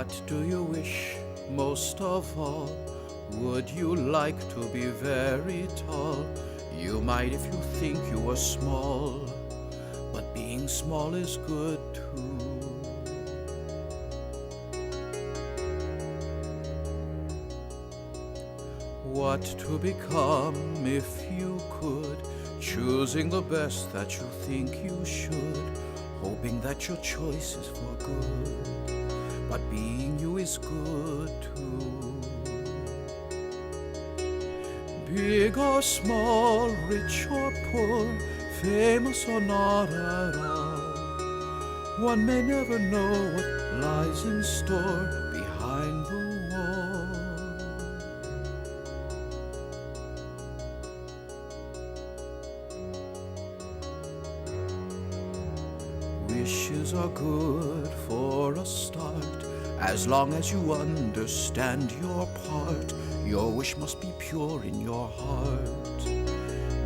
What do you wish most of all? Would you like to be very tall? You might if you think you are small, but being small is good too. What to become if you could, choosing the best that you think you should, hoping that your choice is for good, but being you is good too. Big or small, rich or poor, famous or not at all, one may never know what lies in store behind the wall. Wishes are good for a start, as long as you understand your part. Your wish must be pure in your heart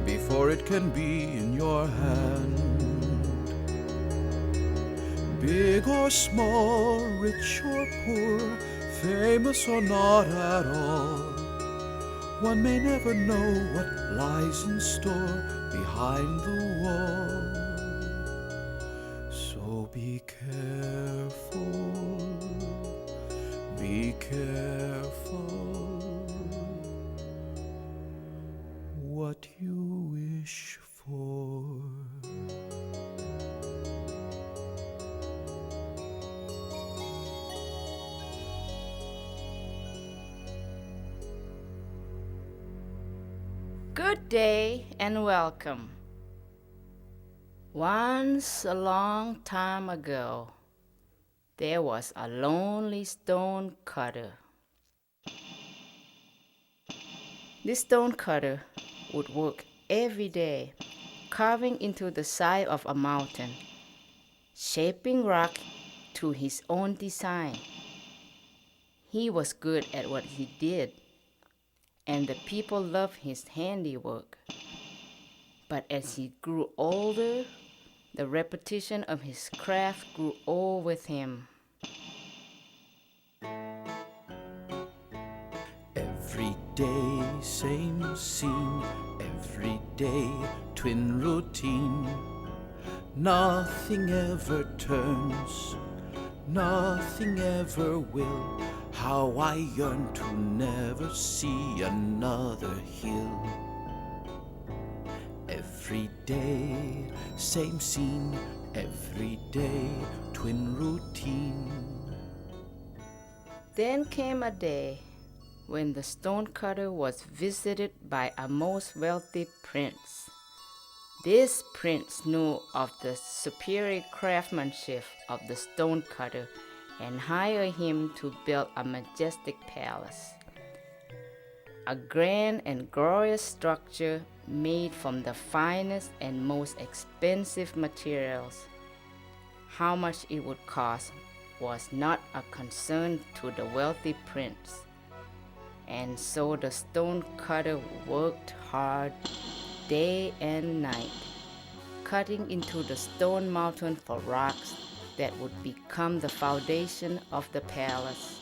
before it can be in your hand. Big or small, rich or poor, famous or not at all, one may never know what lies in store behind the wall. So be careful, be careful what you wish for. Good day and welcome. Once a long time ago, there was a lonely stonecutter. This stonecutter would work every day, carving into the side of a mountain, shaping rock to his own design. He was good at what he did, and the people loved his handiwork. But as he grew older, the repetition of his craft grew old with him. Every day, same scene, every day, twin routine. Nothing ever turns, nothing ever will. How I yearn to never see another hill. Every day, same scene, every day, twin routine. Then came a day when the stonecutter was visited by a most wealthy prince. This prince knew of the superior craftsmanship of the stonecutter and hired him to build a majestic palace. A grand and glorious structure made from the finest and most expensive materials. How much it would cost was not a concern to the wealthy prince, and so the stonecutter worked hard day and night, cutting into the stone mountain for rocks that would become the foundation of the palace.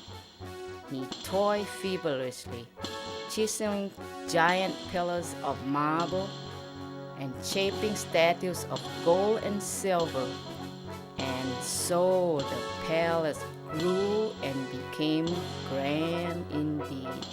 He toiled feverishly, chiseling giant pillars of marble and shaping statues of gold and silver, and so the palace grew and became grand indeed.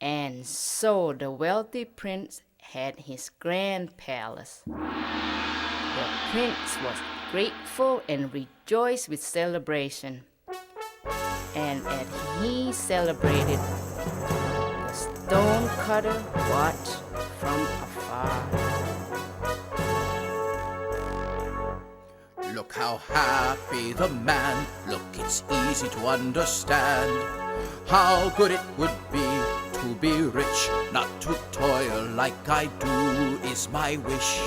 And so the wealthy prince had his grand palace. The prince was grateful and rejoiced with celebration. And as he celebrated, the stonecutter watched from afar. Look how happy the man, look, it's easy to understand how good it would be to be rich, not to toil like I do is my wish.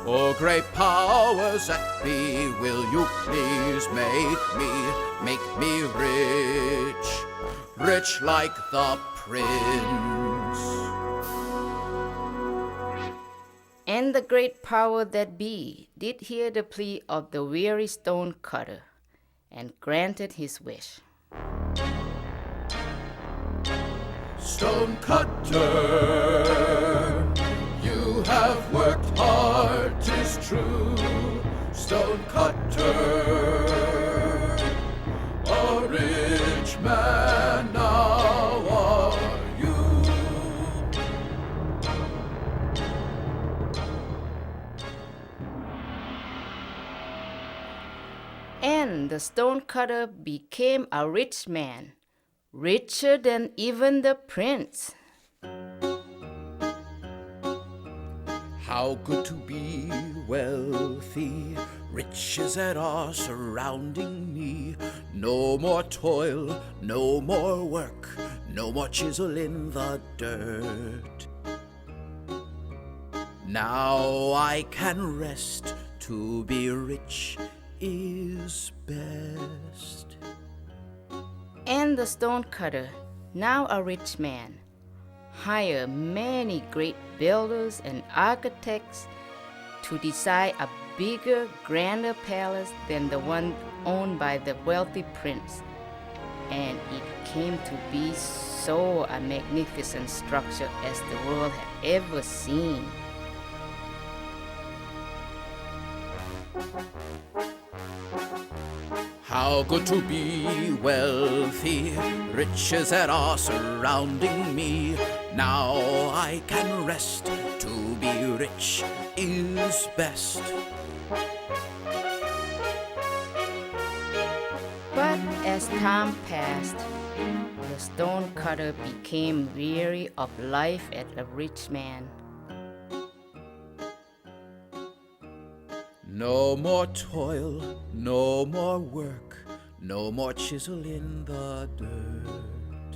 Oh, great powers that be, will you please make me rich, rich like the prince. And the great power that be did hear the plea of the weary stonecutter, and granted his wish. Stonecutter, you have worked hard, 'tis true. Stonecutter, a rich man now are you. And the stonecutter became a rich man, richer than even the prince. How good to be wealthy, riches that are surrounding me. No more toil, no more work, no more chisel in the dirt. Now I can rest, to be rich is best. And the stonecutter, now a rich man, hired many great builders and architects to design a bigger, grander palace than the one owned by the wealthy prince. And it came to be so a magnificent structure as the world had ever seen. How good to be wealthy, riches that are surrounding me. Now I can rest, to be rich is best. But as time passed, the stonecutter became weary of life as a rich man. No more toil, no more work, no more chisel in the dirt.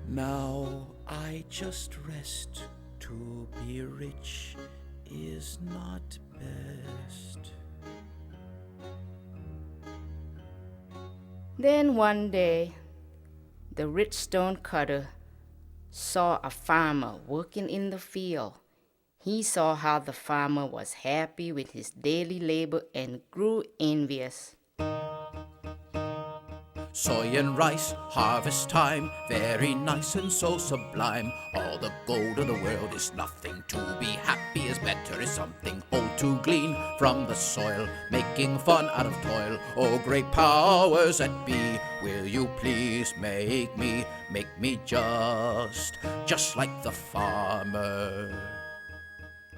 Now I just rest, to be rich is not best. Then one day, the rich stonecutter saw a farmer working in the field. He saw how the farmer was happy with his daily labor and grew envious. Soy and rice, harvest time, very nice and so sublime. All the gold of the world is nothing, to be happy is better, is something. Oh, to glean from the soil, making fun out of toil. Oh, great powers that be, will you please make me just like the farmer.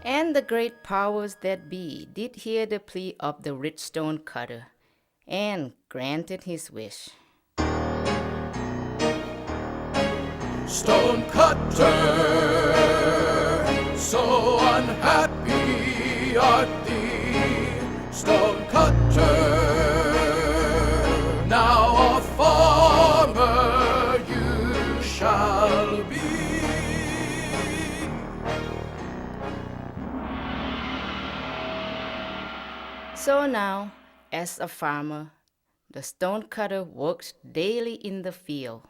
And the great powers that be did hear the plea of the rich stonecutter, and granted his wish. Stonecutter, so unhappy art thee. Stonecutter, now a farmer you shall be. So now, as a farmer, the stonecutter worked daily in the field.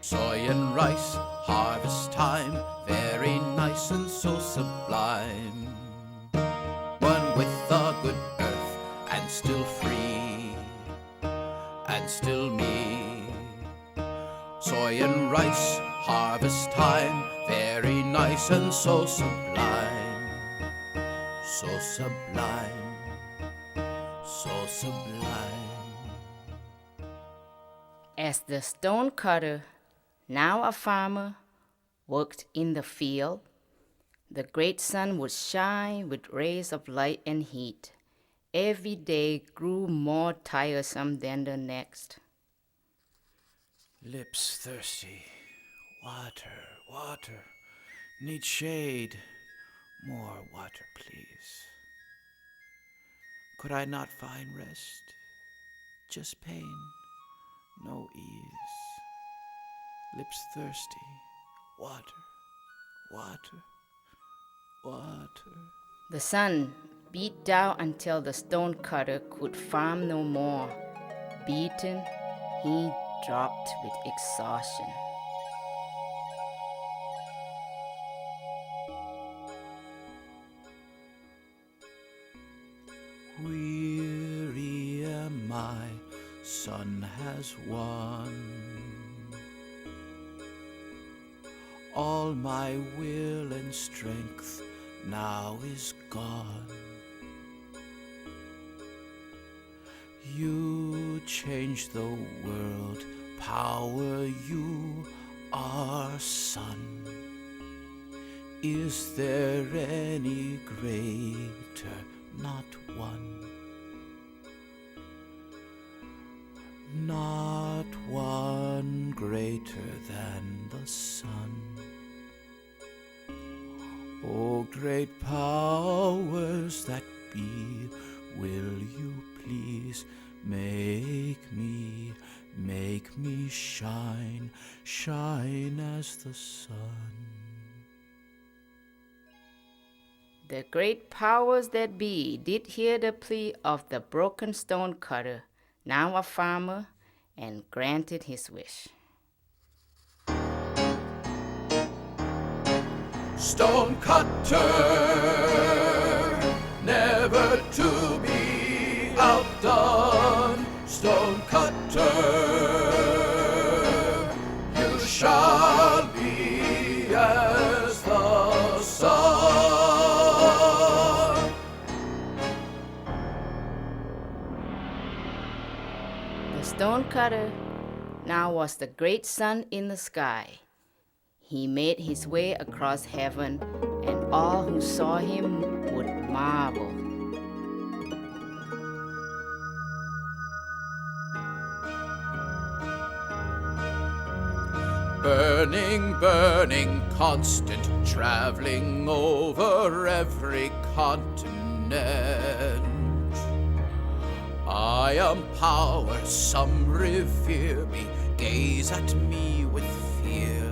Soy and rice, harvest time, very nice and so sublime. One with the good earth, and still free, and still me. Soy and rice, harvest time, very nice and so sublime. So sublime, so sublime. As the stonecutter, now a farmer, worked in the field, the great sun would shine with rays of light and heat. Every day grew more tiresome than the next. Lips thirsty, water, water, need shade, more water, please. Could I not find rest? Just pain, no ease. Lips thirsty, water, water, water. The sun beat down until the stonecutter could farm no more. Beaten, he dropped with exhaustion. Weary am I, sun has won. All my will and strength now is gone. You change the world, power, you are sun. Is there any greater? Not one. Not one greater than the sun. O great powers that be, will you please make me shine, shine as the sun. The great powers that be did hear the plea of the broken stonecutter, now a farmer, and granted his wish. Stonecutter, never to be outdone. Stonecutter, you shall be as the sun. The stonecutter now was the great sun in the sky. He made his way across heaven, and all who saw him would marvel. Burning, burning, constant, traveling over every continent. I am power, some revere me, gaze at me with fear.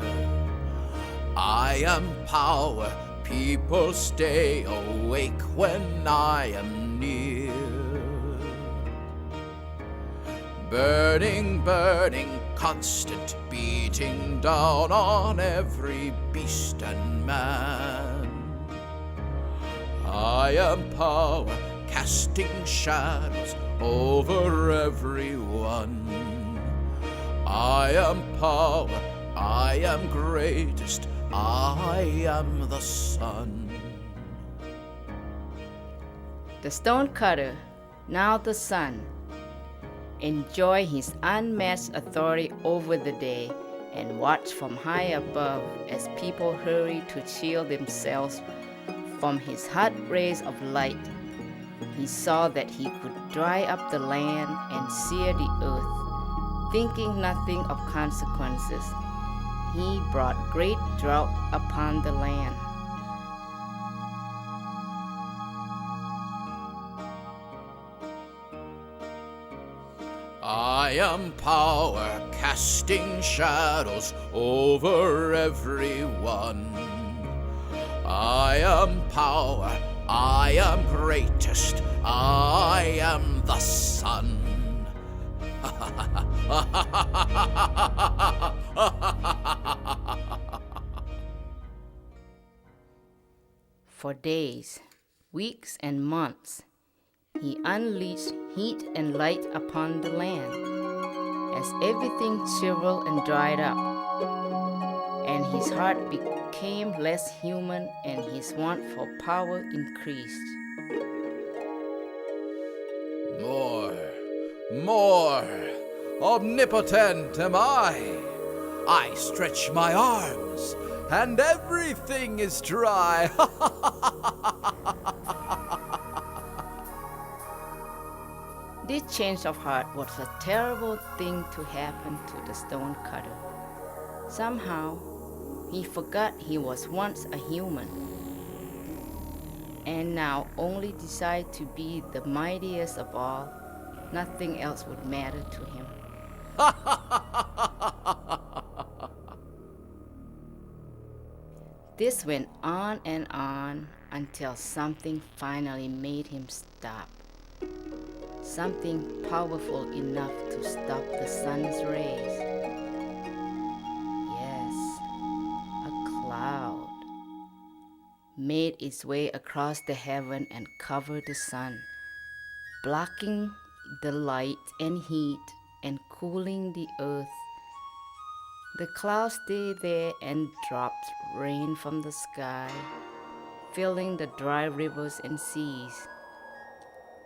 I am power, people stay awake when I am near. Burning, burning, constant, beating down on every beast and man. I am power, casting shadows over everyone. I am power, I am greatest, I am the sun. The stonecutter, now the sun, enjoy his unmatched authority over the day and watch from high above as people hurry to shield themselves from his hot rays of light. He saw that he could dry up the land and sear the earth, thinking nothing of consequences. He brought great drought upon the land. I am power, casting shadows over everyone. I am power, I am greatest, I am the sun. For days, weeks, and months, he unleashed heat and light upon the land, as everything shriveled and dried up, and his heart became less human and his want for power increased. More, omnipotent am I. I stretch my arms, and everything is dry. This change of heart was a terrible thing to happen to the stonecutter. Somehow, he forgot he was once a human, and now only desired to be the mightiest of all. Nothing else would matter to him. This went on and on until something finally made him stop. Something powerful enough to stop the sun's rays. Yes, a cloud made its way across the heaven and covered the sun, blocking the light and heat and cooling the earth. The clouds stayed there and dropped rain from the sky, filling the dry rivers and seas.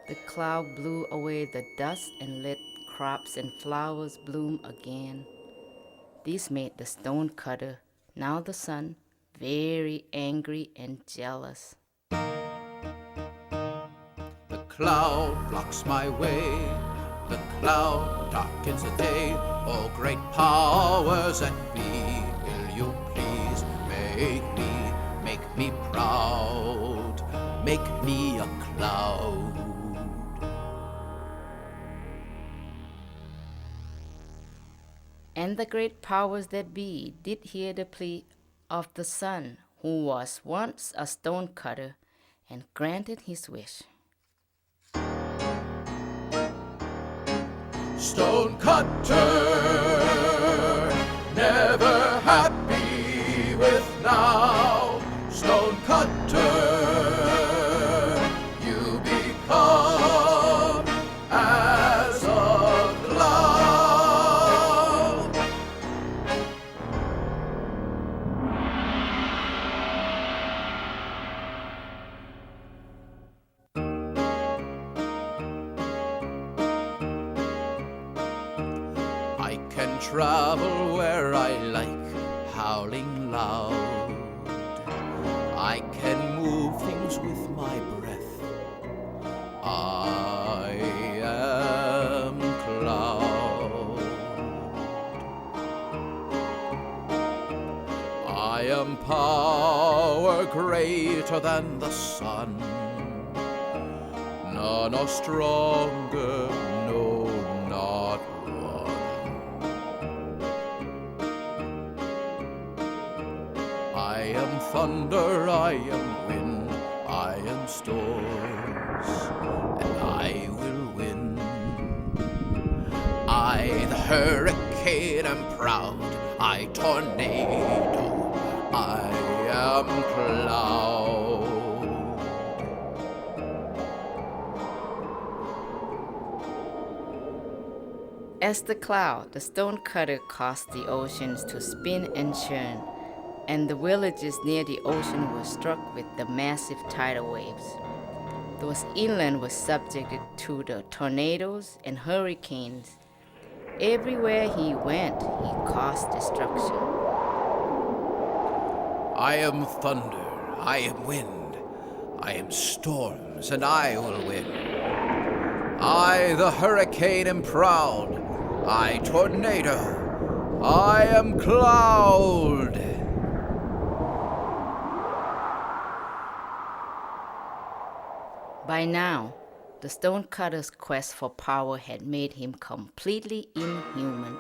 The cloud blew away the dust and let crops and flowers bloom again. This made the stonecutter, now the sun, very angry and jealous. The cloud blocks my way, the cloud darkens the day. Oh, great powers that be, will you please make me proud, make me a cloud. And the great powers that be did hear the plea of the sun, who was once a stonecutter, and granted his wish. Stonecutter, never happy with now. Stonecutter, you become as a cloud. I can travel where I like, howling loud. I can move things with my breath. I am cloud. I am power greater than the sun. None are stronger, no, not one. I am thunder, I am wind, I am storms, and I will win. I, the hurricane, am proud, I tornado, I am cloud. As the cloud, the stonecutter caused the oceans to spin and churn, and the villages near the ocean were struck with the massive tidal waves. Those inland were subjected to the tornadoes and hurricanes. Everywhere he went, he caused destruction. I am thunder, I am wind, I am storms, and I will win. I, the hurricane, am proud, I, tornado, I am cloud. By now, the stonecutter's quest for power had made him completely inhuman.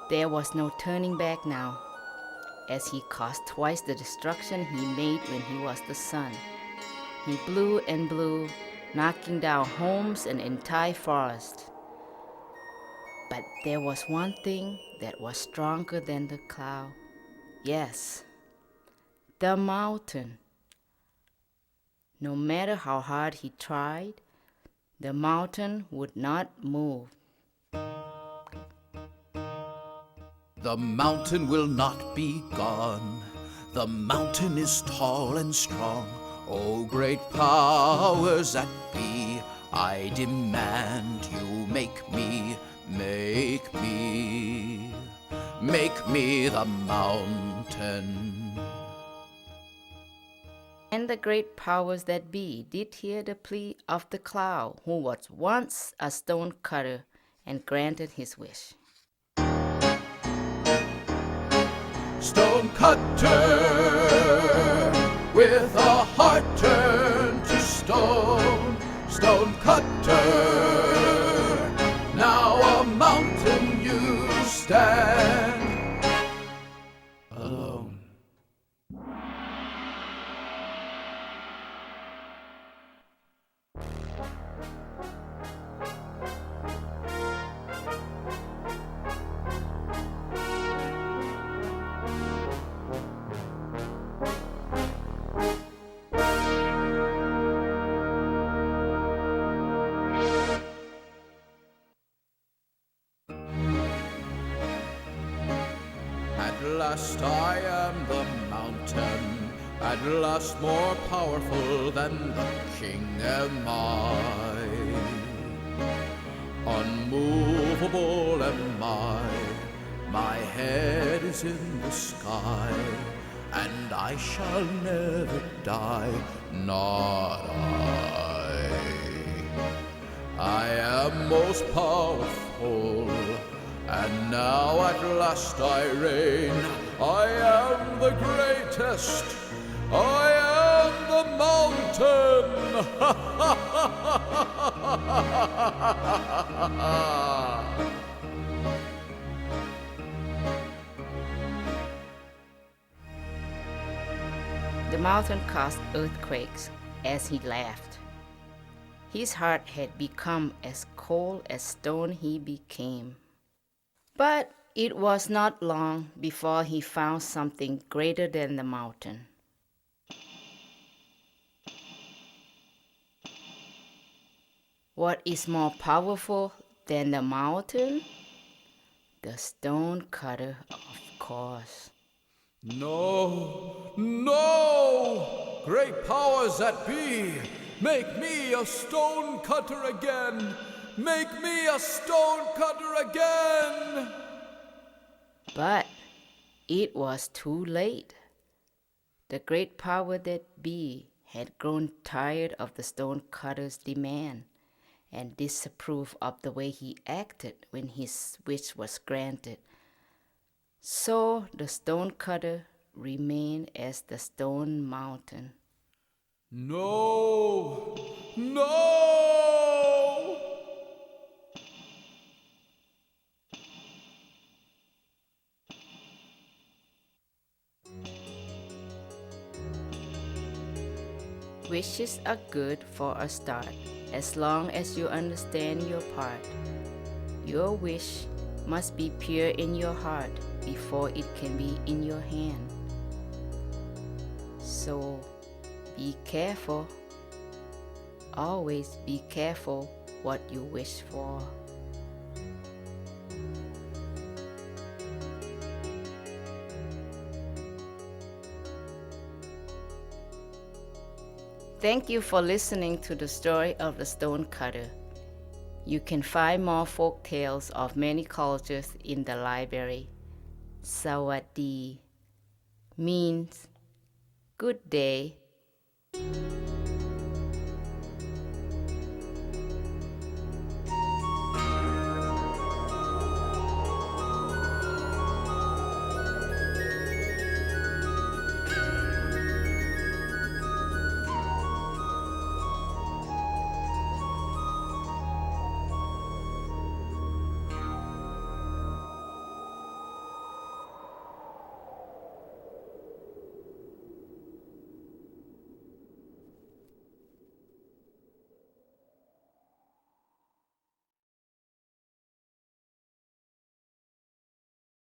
There was no turning back now, as he caused twice the destruction he made when he was the sun. He blew and blew, knocking down homes and entire forests. But there was one thing that was stronger than the cloud. Yes, the mountain. No matter how hard he tried, the mountain would not move. The mountain will not be gone. The mountain is tall and strong. Oh, great powers that be, I demand you make me the mountain. And the great powers that be did hear the plea of the cloud, who was once a stonecutter, and granted his wish. Stonecutter, with a heart turned to stone. Stonecutter, now a mountain you stand alone. last I am the mountain, at last more powerful than the king am I. Unmovable am I, my head is in the sky, and I shall never die, not I. I am most powerful, and now at last I reign. I am the greatest, I am the mountain. The mountain caused earthquakes as he laughed. His heart had become as cold as stone he became. But it was not long before he found something greater than the mountain. What is more powerful than the mountain? The Stonecutter, of course. No, no! Great powers that be, make me a stonecutter again! Make me a stonecutter again! But it was too late. The great power that be had grown tired of the Stonecutter's demand and disapproved of the way he acted when his wish was granted. So the Stonecutter remained as the Stone Mountain. No! No! Wishes are good for a start, as long as you understand your part. Your wish must be pure in your heart before it can be in your hand. So be careful. Always be careful what you wish for. Thank you for listening to the story of the Stonecutter. You can find more folk tales of many cultures in the library. Sawadi means good day.